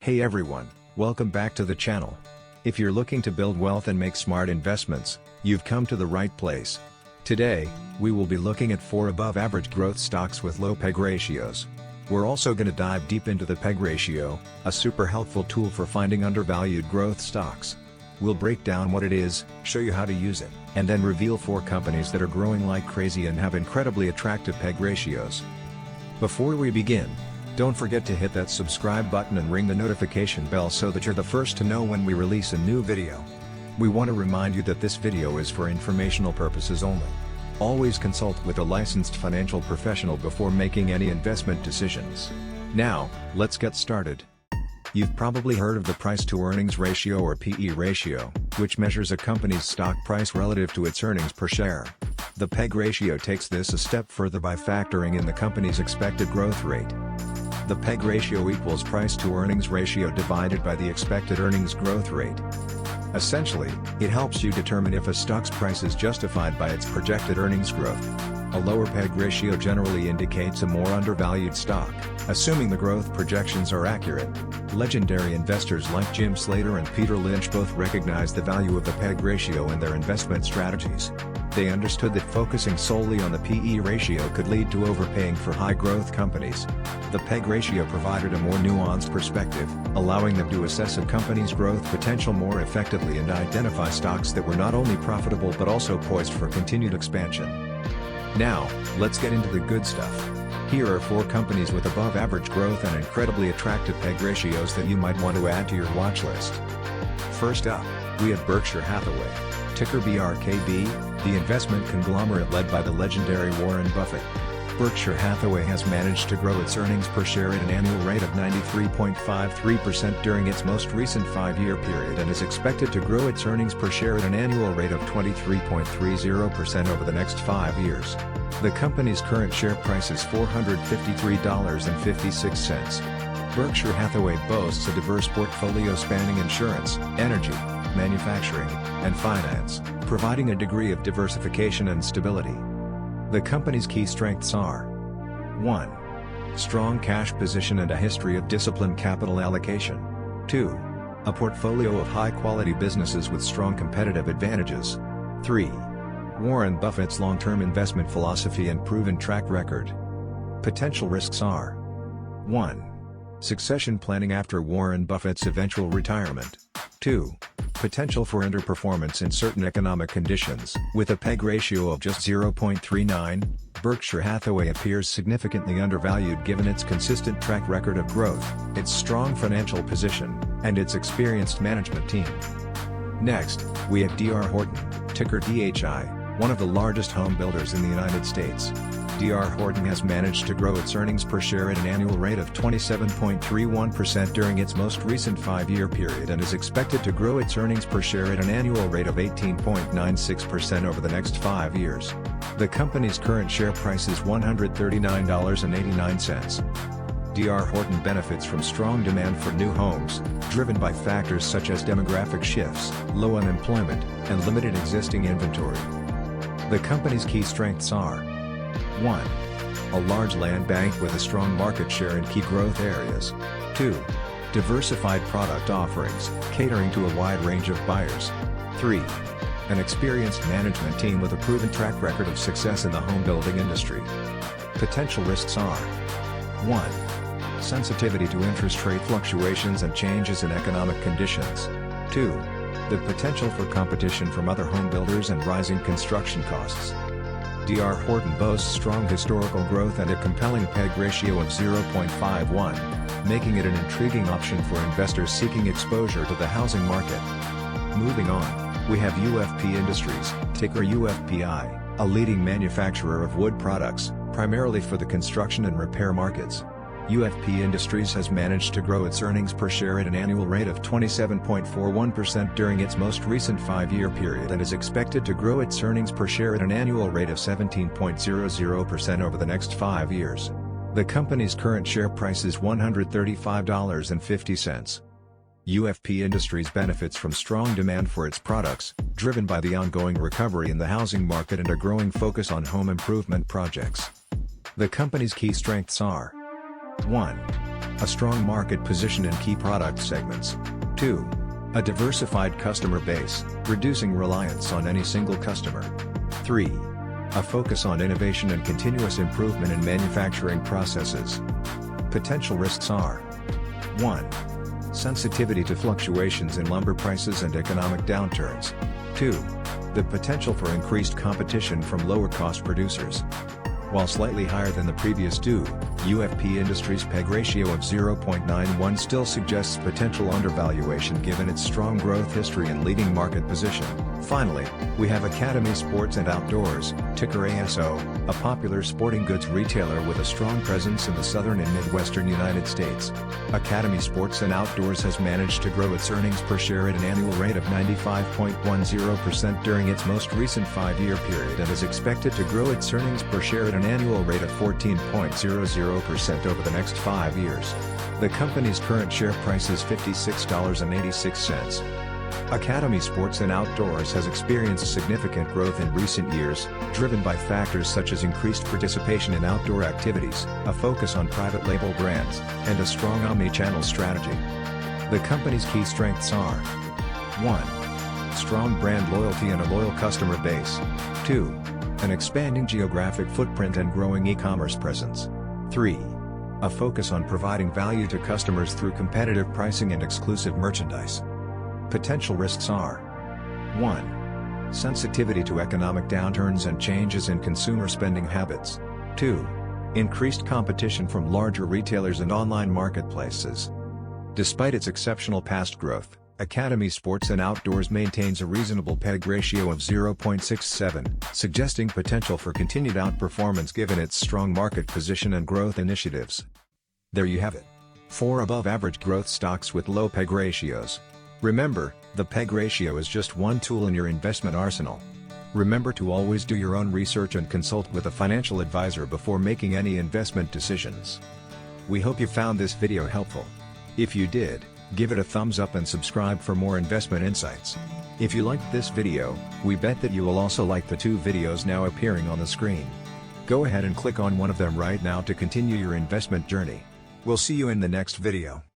Hey everyone, welcome back to the channel. If you're looking to build wealth and make smart investments, you've come to the right place. Today, we will be looking at 4 above-average growth stocks with low PEG ratios. We're also going to dive deep into the PEG ratio, a super helpful tool for finding undervalued growth stocks. We'll break down what it is, show you how to use it, and then reveal 4 companies that are growing like crazy and have incredibly attractive PEG ratios. Before we begin, don't forget to hit that subscribe button and ring the notification bell so that you're the first to know when we release a new video. We want to remind you that this video is for informational purposes only. Always consult with a licensed financial professional before making any investment decisions. Now, let's get started. You've probably heard of the price-to-earnings ratio or PE ratio, which measures a company's stock price relative to its earnings per share. The PEG ratio takes this a step further by factoring in the company's expected growth rate. The PEG ratio equals price-to-earnings ratio divided by the expected earnings growth rate. Essentially, it helps you determine if a stock's price is justified by its projected earnings growth. A lower PEG ratio generally indicates a more undervalued stock, assuming the growth projections are accurate. Legendary investors like Jim Slater and Peter Lynch both recognized the value of the PEG ratio in their investment strategies. They understood that focusing solely on the PE ratio could lead to overpaying for high-growth companies. The PEG ratio provided a more nuanced perspective, allowing them to assess a company's growth potential more effectively and identify stocks that were not only profitable but also poised for continued expansion. Now, let's get into the good stuff. Here are 4 companies with above-average growth and incredibly attractive PEG ratios that you might want to add to your watch list. First up, we have Berkshire Hathaway, ticker BRK-B, the investment conglomerate led by the legendary Warren Buffett. Berkshire Hathaway has managed to grow its earnings per share at an annual rate of 93.53% during its most recent 5-year period and is expected to grow its earnings per share at an annual rate of 23.30% over the next 5 years. The company's current share price is $453.56. Berkshire Hathaway boasts a diverse portfolio spanning insurance, energy, manufacturing, and finance, providing a degree of diversification and stability. The company's key strengths are: 1. Strong cash position and a history of disciplined capital allocation. 2. A portfolio of high-quality businesses with strong competitive advantages. 3. Warren Buffett's long-term investment philosophy and proven track record. Potential risks are: 1. Succession planning after Warren Buffett's eventual retirement. 2. Potential for underperformance in certain economic conditions. With a PEG ratio of just 0.39, Berkshire Hathaway appears significantly undervalued given its consistent track record of growth, its strong financial position, and its experienced management team. Next, we have D.R. Horton, ticker DHI, one of the largest home builders in the United States. D.R. Horton has managed to grow its earnings per share at an annual rate of 27.31% during its most recent 5-year period and is expected to grow its earnings per share at an annual rate of 18.96% over the next 5 years. The company's current share price is $139.89. D.R. Horton benefits from strong demand for new homes, driven by factors such as demographic shifts, low unemployment, and limited existing inventory. The company's key strengths are: 1. A large land bank with a strong market share in key growth areas. 2. Diversified product offerings, catering to a wide range of buyers. 3. An experienced management team with a proven track record of success in the home building industry. Potential risks are: 1. Sensitivity to interest rate fluctuations and changes in economic conditions. 2. The potential for competition from other home builders and rising construction costs. D.R. Horton boasts strong historical growth and a compelling PEG ratio of 0.51, making it an intriguing option for investors seeking exposure to the housing market. Moving on, we have UFP Industries, ticker UFPI, a leading manufacturer of wood products, primarily for the construction and repair markets. UFP Industries has managed to grow its earnings per share at an annual rate of 27.41% during its most recent 5-year period and is expected to grow its earnings per share at an annual rate of 17.00% over the next 5 years. The company's current share price is $135.50. UFP Industries benefits from strong demand for its products, driven by the ongoing recovery in the housing market and a growing focus on home improvement projects. The company's key strengths are: 1. A strong market position in key product segments. 2. A diversified customer base, reducing reliance on any single customer. 3. A focus on innovation and continuous improvement in manufacturing processes. Potential risks are: 1. Sensitivity to fluctuations in lumber prices and economic downturns. 2. The potential for increased competition from lower-cost producers. While slightly higher than the previous two, UFP Industries' PEG ratio of 0.91 still suggests potential undervaluation given its strong growth history and leading market position. Finally, we have Academy Sports and Outdoors, ticker ASO, a popular sporting goods retailer with a strong presence in the southern and midwestern United States. Academy Sports and Outdoors has managed to grow its earnings per share at an annual rate of 95.10% during its most recent 5-year period and is expected to grow its earnings per share at an annual rate of 14.00% over the next 5 years. The company's current share price is $56.86. Academy Sports and Outdoors has experienced significant growth in recent years, driven by factors such as increased participation in outdoor activities, a focus on private label brands, and a strong omni-channel strategy. The company's key strengths are: 1. Strong brand loyalty and a loyal customer base. 2. An expanding geographic footprint and growing e-commerce presence. 3. A focus on providing value to customers through competitive pricing and exclusive merchandise. Potential risks are: 1. Sensitivity to economic downturns and changes in consumer spending habits. 2. Increased competition from larger retailers and online marketplaces. Despite its exceptional past growth, Academy Sports and Outdoors maintains a reasonable PEG ratio of 0.67, suggesting potential for continued outperformance given its strong market position and growth initiatives. There you have it. 4 above-average growth stocks with low PEG ratios. Remember, the PEG ratio is just one tool in your investment arsenal. Remember to always do your own research and consult with a financial advisor before making any investment decisions. We hope you found this video helpful. If you did, give it a thumbs up and subscribe for more investment insights. If you liked this video, we bet that you will also like the 2 videos now appearing on the screen. Go ahead and click on one of them right now to continue your investment journey. We'll see you in the next video.